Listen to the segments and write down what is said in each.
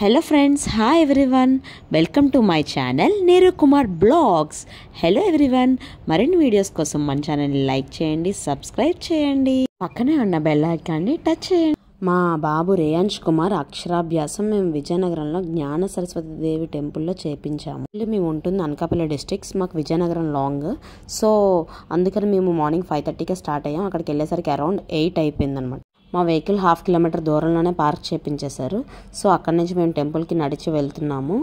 Hello friends, hi everyone, welcome to my channel Neeru Kumar Blogs. Hello everyone, మరిన్ని videos కోసం మన ఛానల్ని like చేయండి, సబ్స్క్రైబ్ చేయండి, పక్కనే ఉన్న బెల్ ఐకాన్ని టచ్ చేయండి. మా బాబు రేయాంష్ కుమార్ అక్షరాభ్యాసం మేము విజయనగరంలో జ్ఞాన సరస్వతి దేవి టెంపుల్లో చేయించాము. మేము ఉంటుంది అనకాపల్లి డిస్ట్రిక్ట్స్, మాకు విజయనగరం లాంగ్, సో అందుకని మేము మార్నింగ్ 5:30కే స్టార్ట్ అయ్యాం. అక్కడికి వెళ్ళేసరికి అరౌండ్ 8 అయిపోయింది అనమాట. మా వెహికల్ 1/2 కిలోమీటర్ దూరంలోనే పార్క్ చేయించేశారు. సో అక్కడి నుంచి మేము టెంపుల్కి నడిచి వెళ్తున్నాము.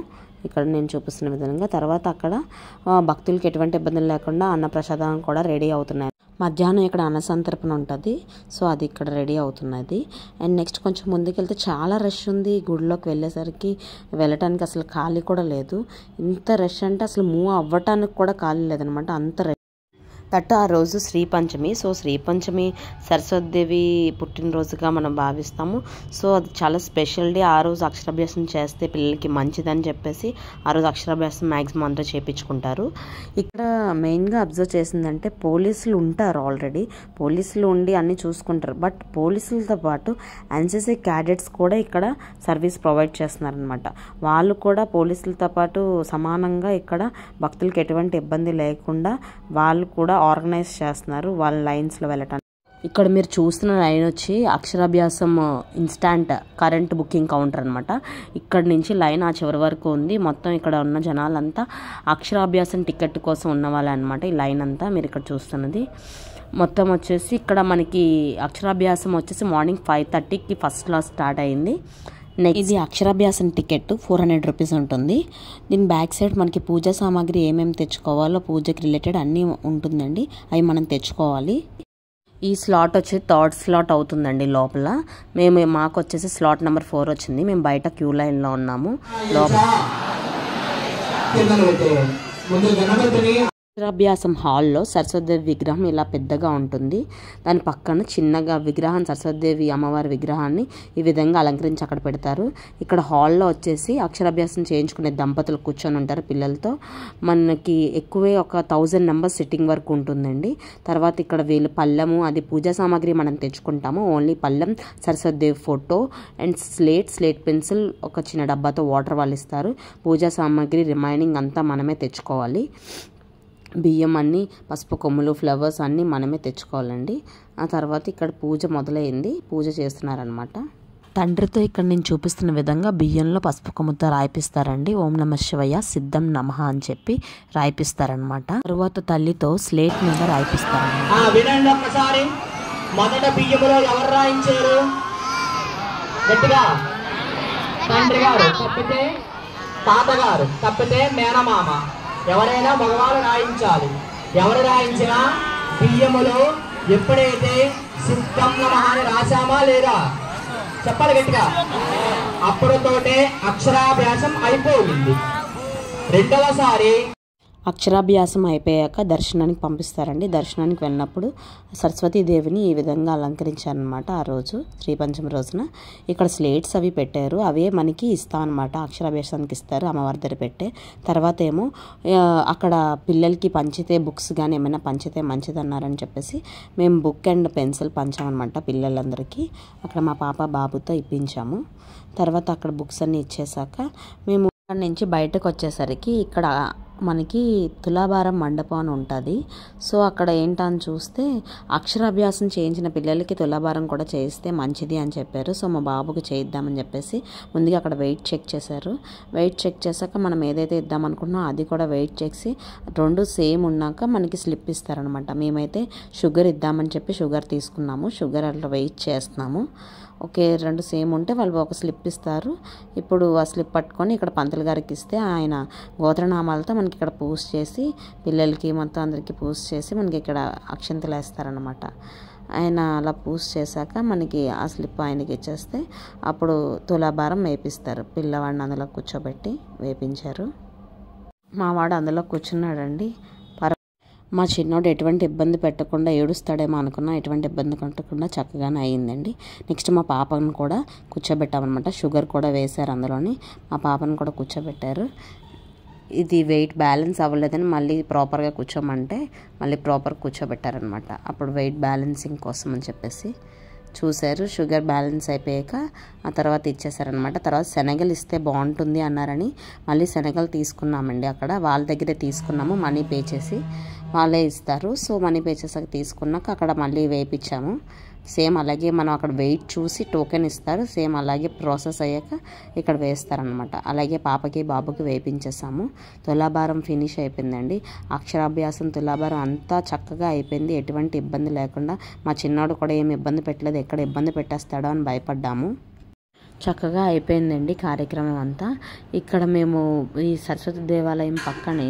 ఇక్కడ నేను చూపిస్తున్న విధంగా తర్వాత అక్కడ భక్తులకి ఎటువంటి ఇబ్బందులు లేకుండా అన్నప్రసాదం కూడా రెడీ అవుతున్నాయి. మధ్యాహ్నం ఇక్కడ అన్నసంతర్పణ ఉంటుంది, సో అది ఇక్కడ రెడీ అవుతున్నది. అండ్ నెక్స్ట్ కొంచెం ముందుకెళ్తే చాలా రష్ ఉంది. గుడిలోకి వెళ్ళేసరికి వెళ్ళటానికి అసలు ఖాళీ కూడా లేదు. ఇంత రష్ అంటే అసలు మూవ్ అవ్వటానికి కూడా ఖాళీ లేదనమాట, అంత రష్. దట్ ఆ రోజు శ్రీ పంచమి. సో శ్రీ పంచమి సరస్వతిదేవి పుట్టినరోజుగా మనం భావిస్తాము. సో అది చాలా స్పెషల్ డే. ఆ రోజు అక్షరాభ్యాసం చేస్తే పిల్లలకి మంచిదని చెప్పేసి ఆ రోజు అక్షరాభ్యాసం మ్యాక్సిమం అందరూ చేయించుకుంటారు. ఇక్కడ మెయిన్గా అబ్జర్వ్ చేసిందంటే పోలీసులు ఉంటారు, ఆల్రెడీ పోలీసులు ఉండి అన్నీ చూసుకుంటారు. బట్ పోలీసులతో పాటు ఎన్సీసీ క్యాడెట్స్ కూడా ఇక్కడ సర్వీస్ ప్రొవైడ్ చేస్తున్నారనమాట. వాళ్ళు కూడా పోలీసులతో పాటు సమానంగా ఇక్కడ భక్తులకి ఎటువంటి ఇబ్బంది లేకుండా వాళ్ళు కూడా ఆర్గనైజ్ చేస్తున్నారు వాళ్ళ లైన్స్లో వెళ్ళటానికి. ఇక్కడ మీరు చూస్తున్న లైన్ వచ్చి అక్షరాభ్యాసం ఇన్స్టాంట్ కరెంట్ బుకింగ్ కౌంటర్ అనమాట. ఇక్కడ నుంచి లైన్ ఆ చివరి వరకు ఉంది. మొత్తం ఇక్కడ ఉన్న జనాలంతా అక్షరాభ్యాసం టికెట్ కోసం ఉన్న వాళ్ళే అనమాట. ఈ లైన్ అంతా మీరు ఇక్కడ చూస్తున్నది మొత్తం వచ్చేసి ఇక్కడ మనకి అక్షరాభ్యాసం వచ్చేసి మార్నింగ్ 5:30కి ఫస్ట్ క్లాస్ స్టార్ట్ అయింది. ఇది అక్షరాభ్యాసం టికెట్ 400 రూపీస్ ఉంటుంది. దీని బ్యాక్ సైడ్ మనకి పూజా సామాగ్రి ఏమేమి తెచ్చుకోవాలో పూజకి రిలేటెడ్ అన్నీ ఉంటుందండి, అవి మనం తెచ్చుకోవాలి. ఈ స్లాట్ వచ్చి 3rd స్లాట్ అవుతుందండి లోపల. మాకు వచ్చేసి స్లాట్ నెంబర్ 4 వచ్చింది. మేము బయట క్యూ లైన్లో ఉన్నాము. లోపల అక్షరాభ్యాసం హాల్లో సరస్వతిదేవి విగ్రహం ఇలా పెద్దగా ఉంటుంది. దాని పక్కన చిన్నగా విగ్రహం సరస్వతిదేవి అమ్మవారి విగ్రహాన్ని ఈ విధంగా అలంకరించి అక్కడ పెడతారు. ఇక్కడ హాల్లో వచ్చేసి అక్షరాభ్యాసం చేయించుకునే దంపతులు కూర్చొని ఉంటారు పిల్లలతో. మనకి ఎక్కువే ఒక 1000 మెంబర్స్ సిట్టింగ్ వరకు ఉంటుందండి. తర్వాత ఇక్కడ వీళ్ళు పళ్ళెము అది పూజా సామాగ్రి మనం తెచ్చుకుంటాము. ఓన్లీ పళ్ళెం, Saraswati Devi photo and slate pencil, ఒక చిన్న డబ్బాతో వాటర్ వాళ్ళు ఇస్తారు. పూజా సామాగ్రి రిమైనింగ్ అంతా మనమే తెచ్చుకోవాలి. బియ్యం అన్నీ, పసుపు కొమ్ములు, ఫ్లవర్స్ అన్నీ మనమే తెచ్చుకోవాలండి. ఆ తర్వాత ఇక్కడ పూజ మొదలైంది, పూజ చేస్తున్నారనమాట. తండ్రితో ఇక్కడ నేను చూపిస్తున్న విధంగా బియ్యంలో పసుపు కొమ్ముతో రాయిపిస్తారండి. ఓం నమః శివయ్య సిద్ధం నమః అని చెప్పి రాయిపిస్తారనమాట. తరువాత తల్లితో స్లేట్ మీద రాయిపిస్తారన్నమాట. మొదట బియ్యములో ఎవరు రాయించారు? గట్టిగా తండ్రి గారు తప్పితే తాతగారు తప్పితే మేనమామ, ఎవరైనా మగవాళ్ళు రాయించాలి. ఎవరు రాయించినా బియ్యములో ఎప్పుడైతే సిద్ధం నమః అని రాశామా లేదా చెప్పాలి గట్టిగా, అప్పుడుతోటే అక్షరాభ్యాసం అయిపోయింది. రెండవసారి అక్షరాభ్యాసం అయిపోయాక దర్శనానికి పంపిస్తారండి. దర్శనానికి వెళ్ళినప్పుడు సరస్వతీదేవిని ఈ విధంగా అలంకరించారనమాట. ఆ రోజు శ్రీ పంచమి రోజున ఇక్కడ స్లేట్స్ అవి పెట్టారు, అవే మనకి ఇస్తాం అనమాట. అక్షరాభ్యాసానికి ఇస్తారు అమ్మవారి దగ్గర పెట్టే. తర్వాత ఏమో అక్కడ పిల్లలకి పంచితే బుక్స్ కానీ ఏమైనా పంచితే మంచిది అన్నారని చెప్పేసి మేము బుక్ అండ్ పెన్సిల్ పంచామన్నమాట పిల్లలందరికీ. అక్కడ మా పాప బాబుతో ఇప్పించాము. తర్వాత అక్కడ బుక్స్ అన్నీ ఇచ్చేసాక మేము అక్కడి నుంచి బయటకు వచ్చేసరికి ఇక్కడ మనకి తులాభారం మండపం అని ఉంటుంది. సో అక్కడ ఏంటని చూస్తే అక్షరాభ్యాసం చేయించిన పిల్లలకి తులాభారం కూడా చేయిస్తే మంచిది అని చెప్పారు. సో మా బాబుకి చేయిద్దామని చెప్పేసి ముందుగా అక్కడ వెయిట్ చెక్ చేశారు. వెయిట్ చెక్ చేశాక మనం ఏదైతే ఇద్దామనుకుంటున్నామో అది కూడా వెయిట్ చేసి 2 సేమ్ ఉన్నాక మనకి స్లిప్ ఇస్తారనమాట. మేమైతే షుగర్ ఇద్దామని చెప్పి షుగర్ తీసుకున్నాము. షుగర్ అట్లా వెయిట్ చేస్తున్నాము. ఓకే, 2 సేమ్ ఉంటే వాళ్ళు ఒక స్లిప్ ఇస్తారు. ఇప్పుడు ఆ స్లిప్ పట్టుకొని ఇక్కడ పంతులు గారికి ఇస్తే ఆయన గోత్రనామాలతో మనకి ఇక్కడ పూజ చేసి పిల్లలకి మొత్తం అందరికీ పూజ చేసి మనకి ఇక్కడ అక్షంతలు వేస్తారనమాట. ఆయన అలా పూజ చేశాక మనకి ఆ స్లిప్ ఆయనకి ఇచ్చేస్తే అప్పుడు తులాభారం వేపిస్తారు. పిల్లవాడిని అందులో కూర్చోబెట్టి వేపించారు. మావాడు అందులో కూర్చున్నాడండి. మా చిన్నోడు ఎటువంటి ఇబ్బంది పెట్టకుండా ఏడుస్తాడేమో అనుకున్నా, ఎటువంటి ఇబ్బంది పెట్టకుండా చక్కగానే అయ్యిందండి. నెక్స్ట్ మా పాపను కూడా కూర్చోబెట్టామన్నమాట. షుగర్ కూడా వేశారు అందులోని. మా పాపను కూడా కూర్చోబెట్టారు. ఇది వెయిట్ బ్యాలెన్స్ అవ్వలేదని మళ్ళీ ప్రాపర్గా కూర్చోమంటే మళ్ళీ ప్రాపర్ కూర్చోబెట్టారనమాట. అప్పుడు వెయిట్ బ్యాలెన్సింగ్ కోసం అని చెప్పేసి చూశారు. షుగర్ బ్యాలెన్స్ అయిపోయాక ఆ తర్వాత ఇచ్చేసారనమాట. తర్వాత శనగలు ఇస్తే బాగుంటుంది అన్నారని మళ్ళీ శనగలు తీసుకున్నామండి. అక్కడ వాళ్ళ దగ్గరే తీసుకున్నాము, మనీ పే చేసి వాళ్ళే ఇస్తారు. సో మనీ పే చేసాక తీసుకున్నాక అక్కడ మళ్ళీ వేయించాము. సేమ్ అలాగే మనం అక్కడ వెయిట్ చూసి టోకెన్ ఇస్తారు, సేమ్ అలాగే ప్రాసెస్ అయ్యాక ఇక్కడ వేస్తారనమాట. అలాగే పాపకి బాబుకి వేయించేసాము. తులాభారం ఫినిష్ అయిపోయిందండి. అక్షరాభ్యాసం తులాభారం అంతా చక్కగా అయిపోయింది, ఎటువంటి ఇబ్బంది లేకుండా. మా చిన్నాడు కూడా ఏమి ఇబ్బంది పెట్టలేదు, ఎక్కడ ఇబ్బంది పెట్టేస్తాడో అని భయపడ్డాము. చక్కగా అయిపోయిందండి కార్యక్రమం అంతా. ఇక్కడ మేము ఈ సరస్వతి దేవాలయం పక్కనే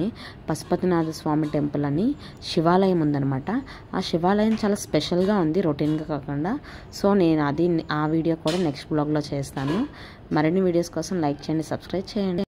పశుపతినాథ స్వామి టెంపుల్ అని శివాలయం ఉందన్నమాట. ఆ శివాలయం చాలా స్పెషల్గా ఉంది, రొటీన్గా కాకుండా. సో నేను ఆ వీడియో కూడా నెక్స్ట్ బ్లాగ్లో చేస్తాను. మరిన్ని వీడియోస్ కోసం లైక్ చేయండి, సబ్స్క్రైబ్ చేయండి.